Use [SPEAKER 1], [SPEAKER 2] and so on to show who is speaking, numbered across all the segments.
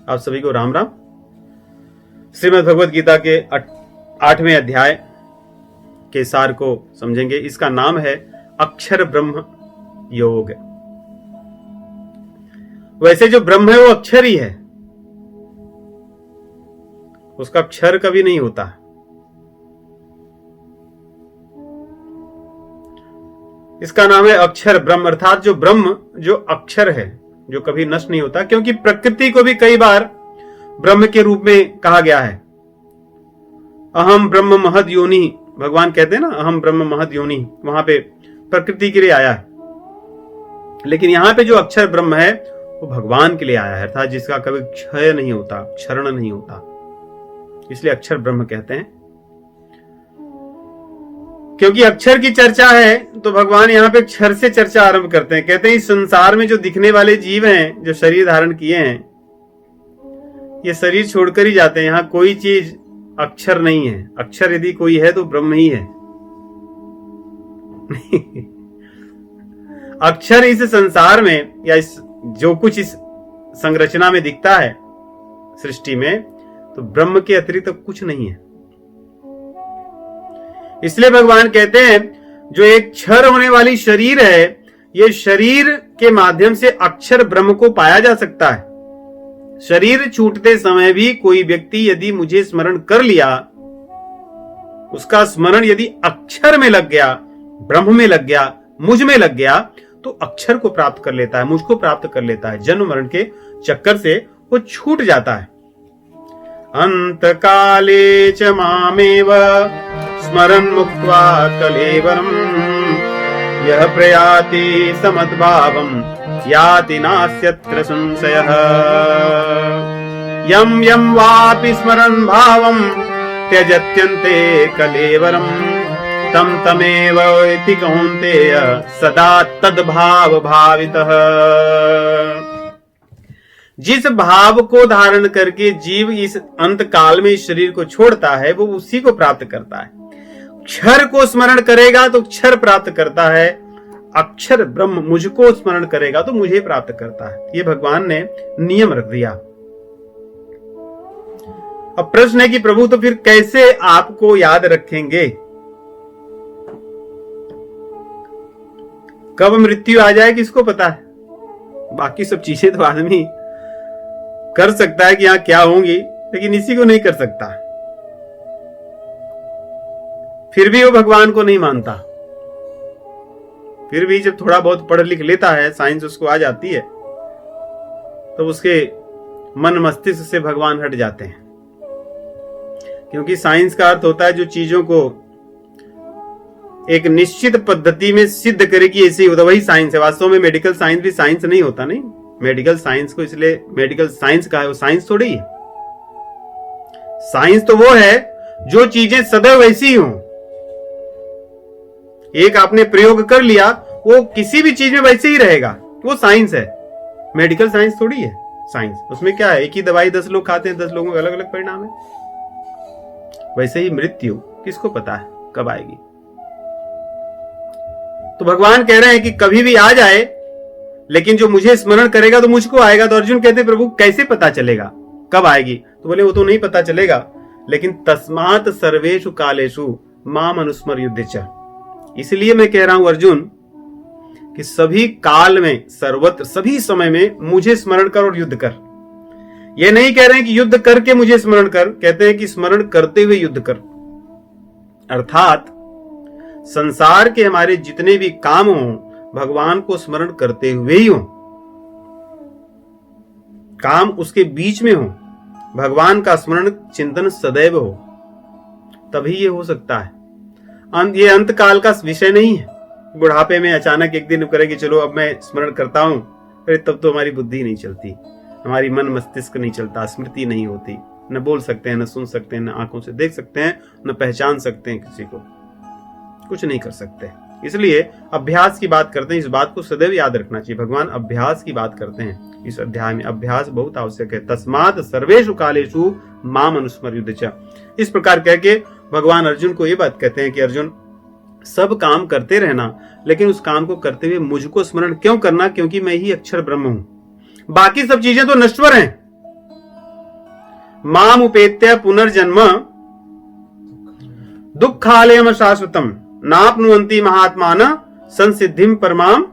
[SPEAKER 1] आप सभी को राम राम। श्रीमद् भगवद गीता के 8वें अध्याय के सार को समझेंगे। इसका नाम है अक्षर ब्रह्म योग। वैसे जो ब्रह्म है वो अक्षर ही है, उसका क्षर कभी नहीं होता। इसका नाम है अक्षर ब्रह्म, अर्थात जो ब्रह्म जो अक्षर है, जो कभी नष्ट नहीं होता। क्योंकि प्रकृति को भी कई बार ब्रह्म के रूप में कहा गया है। अहम ब्रह्म महद योनि, भगवान कहते हैं ना, अहम ब्रह्म महद योनि, वहां पे प्रकृति के लिए आया है। लेकिन यहां पे जो अक्षर ब्रह्म है वो भगवान के लिए आया है, अर्थात जिसका कभी क्षय नहीं होता, क्षरण नहीं होता, इसलिए अक्षर ब्रह्म कहते हैं। क्योंकि अक्षर की चर्चा है तो भगवान यहाँ पे क्षर से चर्चा आरंभ करते हैं। कहते हैं इस संसार में जो दिखने वाले जीव हैं, जो शरीर धारण किए हैं, ये शरीर छोड़कर ही जाते हैं। यहाँ कोई चीज अक्षर नहीं है। अक्षर यदि कोई है तो ब्रह्म ही है। अक्षर इस संसार में या इस जो कुछ इस संरचना में दिखता है सृष्टि में, तो ब्रह्म के अतिरिक्त तो कुछ नहीं है। इसलिए भगवान कहते हैं जो एक क्षर होने वाली शरीर है, ये शरीर के माध्यम से अक्षर ब्रह्म को पाया जा सकता है। शरीर छूटते समय भी कोई व्यक्ति यदि मुझे स्मरण कर लिया, उसका स्मरण यदि अक्षर में लग गया, ब्रह्म में लग गया, मुझ में लग गया, तो अक्षर को प्राप्त कर लेता है, मुझको प्राप्त कर लेता है। जन्म मरण के चक्कर से वो छूट जाता है। अंत काले च मामेव स्मरन् मुक्त्वा कलेवरम् यः प्रयाति समद्भावम् याति नास्यत्र संशयः। यं यं वापि स्मरन् भावम् त्यजत्यन्ते कलेवरम् तं तमेव इति कौन्तेय सदा तद्भाव भावितः। जिस भाव को धारण करके जीव इस अंत काल में इस शरीर को छोड़ता है, वो उसी को प्राप्त करता है। क्षर को स्मरण करेगा तो क्षर प्राप्त करता है, अक्षर ब्रह्म मुझको स्मरण करेगा तो मुझे प्राप्त करता है। ये भगवान ने नियम रख दिया। अब प्रश्न है कि प्रभु तो फिर कैसे आपको याद रखेंगे? कब मृत्यु आ जाए किसको पता है। बाकी सब चीजें तो आदमी कर सकता है कि यहां क्या होंगी, लेकिन इसी को नहीं कर सकता। फिर भी वो भगवान को नहीं मानता। फिर भी जब थोड़ा बहुत पढ़ लिख लेता है, साइंस उसको आ जाती है, तो उसके मन मस्तिष्क से भगवान हट जाते हैं। क्योंकि साइंस का अर्थ होता है जो चीजों को एक निश्चित पद्धति में सिद्ध करे कि ऐसे ही होता, वही साइंस है। वास्तव में मेडिकल साइंस भी साइंस नहीं होता, नहीं। मेडिकल साइंस को इसलिए मेडिकल साइंस कहा है, वो साइंस थोड़ी है। साइंस तो वो है जो चीजें सदैव वैसी ही हों। एक आपने प्रयोग कर लिया, वो किसी भी चीज में वैसे ही रहेगा, वो साइंस है। मेडिकल साइंस थोड़ी है। साइंस उसमें क्या है, एक ही दवाई 10 लोग खाते हैं, 10 लोगों का अलग अलग परिणाम है। वैसे ही मृत्यु किसको पता है कब आएगी। तो भगवान कह रहे हैं कि कभी भी आ जाए, लेकिन जो मुझे स्मरण करेगा तो मुझको आएगा। तो अर्जुन कहते प्रभु कैसे पता चलेगा कब आएगी? तो बोले वो तो नहीं पता चलेगा, लेकिन तस्मात् सर्वेषु कालेषु माम अनुस्मर युद्धेच। इसलिए मैं कह रहा हूं अर्जुन कि सभी काल में, सर्वत्र, सभी समय में मुझे स्मरण कर और युद्ध कर। ये नहीं कह रहे हैं कि युद्ध करके मुझे स्मरण कर, कहते हैं कि स्मरण करते हुए युद्ध कर। अर्थात संसार के हमारे जितने भी काम हों, भगवान को स्मरण करते हुए ही हो। काम उसके बीच में हो, भगवान का स्मरण चिंतन सदैव हो, तभी ये हो सकता है। ये अंत काल का विषय नहीं है। बुढ़ापे में अचानक एक दिन करेगी चलो अब मैं स्मरण करता हूं, अरे तब तो हमारी बुद्धि नहीं चलती, हमारी मन मस्तिष्क नहीं चलता, स्मृति नहीं होती, न बोल सकते हैं, न सुन सकते हैं, न आंखों से देख सकते हैं, न पहचान सकते हैं किसी को, कुछ नहीं कर सकते। इसलिए अभ्यास की बात करते हैं। इस बात को सदैव याद रखना चाहिए। भगवान अभ्यास की बात करते हैं इस अध्याय में। अभ्यास बहुत आवश्यक है। तस्मात् सर्वेषु कालेषु माम अनुस्मर युद्धेच। इस प्रकार कह के भगवान अर्जुन को ये बात कहते हैं कि अर्जुन सब काम करते रहना, लेकिन उस काम को करते हुए मुझको स्मरण क्यों करना? क्योंकि मैं ही अक्षर ब्रह्म हूं। बाकी सब चीजें तो नश्वर हैं, माम उपेत्य पुनर्जन्म दुःखालयम शाश्वतम नाप्नुवन्ति महात्मान संसिद्धिम परमाम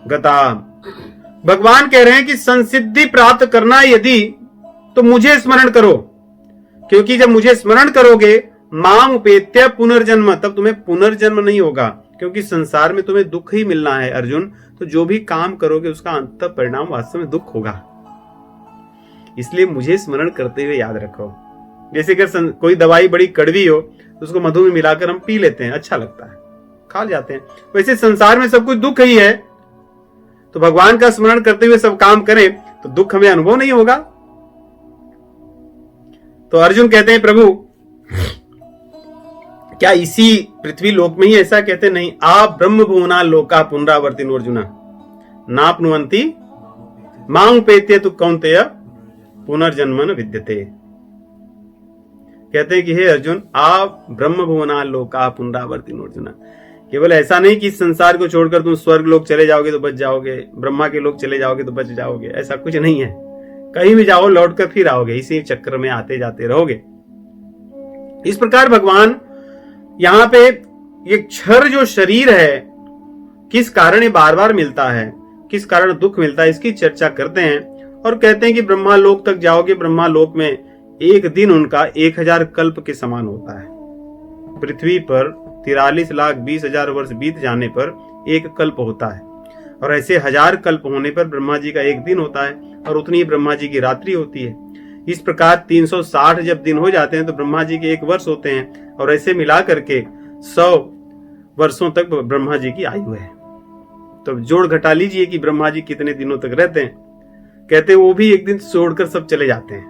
[SPEAKER 1] गता। भगवान कह रहे हैं कि संसिद्धि प्राप्त करना यदि तो मुझे स्मरण करो, क्योंकि जब मुझे स्मरण करोगे माम उपेत्य पुनर्जन्म, तब तुम्हें पुनर्जन्म नहीं होगा, क्योंकि संसार में तुम्हें दुख ही मिलना है अर्जुन। तो जो भी काम करोगे उसका अंत परिणाम वास्तव में दुख होगा, इसलिए मुझे स्मरण करते हुए याद रखो। जैसे अगर कोई दवाई बड़ी कड़वी हो तो उसको मधु में मिलाकर हम पी लेते हैं, अच्छा लगता है, खा जाते हैं। वैसे संसार में सब कुछ दुख ही है, तो भगवान का स्मरण करते हुए सब काम करें तो दुख हमें अनुभव नहीं होगा। तो अर्जुन कहते हैं प्रभु क्या इसी पृथ्वी लोक में ही ऐसा कहते? नहीं, आप ब्रह्म भुवना लोका पुनरावर्तिनो अर्जुना नाप्नुवन्ति मां उपेत्य तु कौन्तेय पुनर्जन्म न विद्यते। कहते हैं कि हे अर्जुन, आप ब्रह्म भुवना लोका पुनरावर्तिनो अर्जुना, केवल ऐसा नहीं कि संसार को छोड़कर तुम स्वर्ग लोक चले जाओगे तो बच जाओगे, ब्रह्मा के लोक चले जाओगे तो बच जाओगे, ऐसा कुछ नहीं है। कहीं भी जाओ लौटकर फिर आओगे, इसी चक्र में आते जाते रहोगे। इस प्रकार भगवान यहां पे ये क्षर जो शरीर है, किस कारण ये बार बार मिलता है, किस कारण दुख मिलता है, इसकी चर्चा करते हैं और कहते हैं कि ब्रह्मा लोक तक जाओगे, ब्रह्मा लोक में एक दिन उनका 1000 कल्प के समान होता है। पृथ्वी पर 43,20,000 वर्ष बीत जाने पर एक कल्प होता है, और ऐसे 1000 कल्प होने पर ब्रह्मा जी का एक दिन होता है, और उतनी ही ब्रह्मा जी की रात्रि होती है। इस प्रकार 360 जब दिन हो जाते हैं तो ब्रह्मा जी के 1 वर्ष होते हैं, और ऐसे मिला करके 100 वर्षों तक ब्रह्मा जी की आयु है। तो जोड़ घटा लीजिए कि ब्रह्मा जी कितने दिनों तक रहते हैं। कहते हैं वो भी एक दिन छोड़कर सब चले जाते हैं,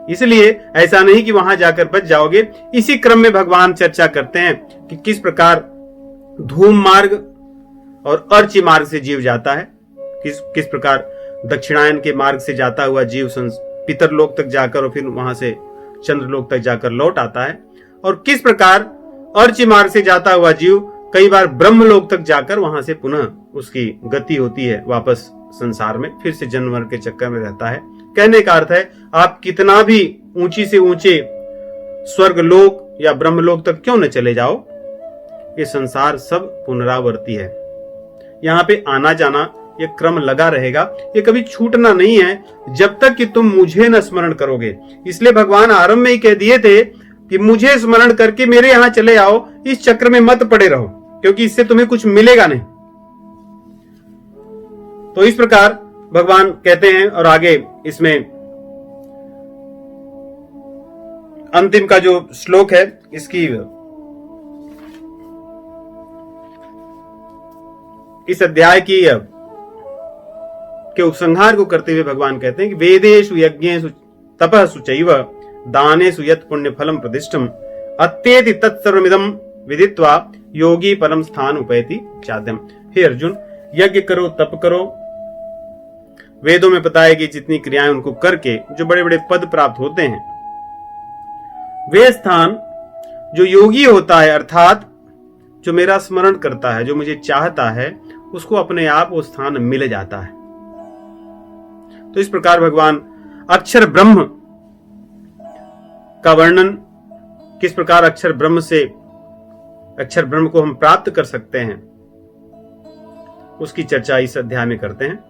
[SPEAKER 1] इसलिए ऐसा नहीं कि वहां जाकर बच जाओगे। इसी क्रम में भगवान चर्चा करते हैं कि किस प्रकार धूम मार्ग और अर्ची मार्ग से जीव जाता है, किस प्रकार दक्षिणायन के मार्ग से जाता हुआ जीव पितरलोक तक जाकर और फिर वहां से चंद्रलोक तक जाकर लौट आता है, और किस प्रकार अर्ची मार्ग से जाता हुआ जीव कई बार ब्रह्मलोक तक जाकर वहां से पुनः उसकी गति होती है वापस संसार में, फिर से जन्म मरण के चक्कर में रहता है। कहने का अर्थ है आप कितना भी ऊंची से ऊंचे स्वर्ग लोक या ब्रह्मलोक तक क्यों न चले जाओ, ये संसार सब पुनरावर्ती है। यहाँ पे आना जाना ये क्रम लगा रहेगा, ये कभी छूटना नहीं है जब तक कि तुम मुझे न स्मरण करोगे। इसलिए भगवान आरंभ में ही कह दिए थे कि मुझे स्मरण करके मेरे यहां चले आओ, इस चक्र में मत पड़े रहो, क्योंकि इससे तुम्हें कुछ मिलेगा नहीं। तो इस प्रकार भगवान कहते हैं, और आगे इसमें अंतिम का जो श्लोक है इसकी इस अध्याय की के उपसंहार को करते हुए भगवान कहते हैं कि वेदेषु यज्ञेषु तपःसु चैव दानेषु यत् पुण्य फलम प्रतिष्ठम अत्येति तत्सर्वमिदं विदित्वा योगी परम स्थान उपैति चाद्यम। हे अर्जुन, यज्ञ करो, तप करो, वेदों में बताया कि जितनी क्रियाएं उनको करके जो बड़े बड़े पद प्राप्त होते हैं, वे स्थान जो योगी होता है अर्थात जो मेरा स्मरण करता है, जो मुझे चाहता है, उसको अपने आप वो स्थान मिल जाता है। तो इस प्रकार भगवान अक्षर ब्रह्म का वर्णन, किस प्रकार अक्षर ब्रह्म को हम प्राप्त कर सकते हैं, उसकी चर्चा इस अध्याय में करते हैं।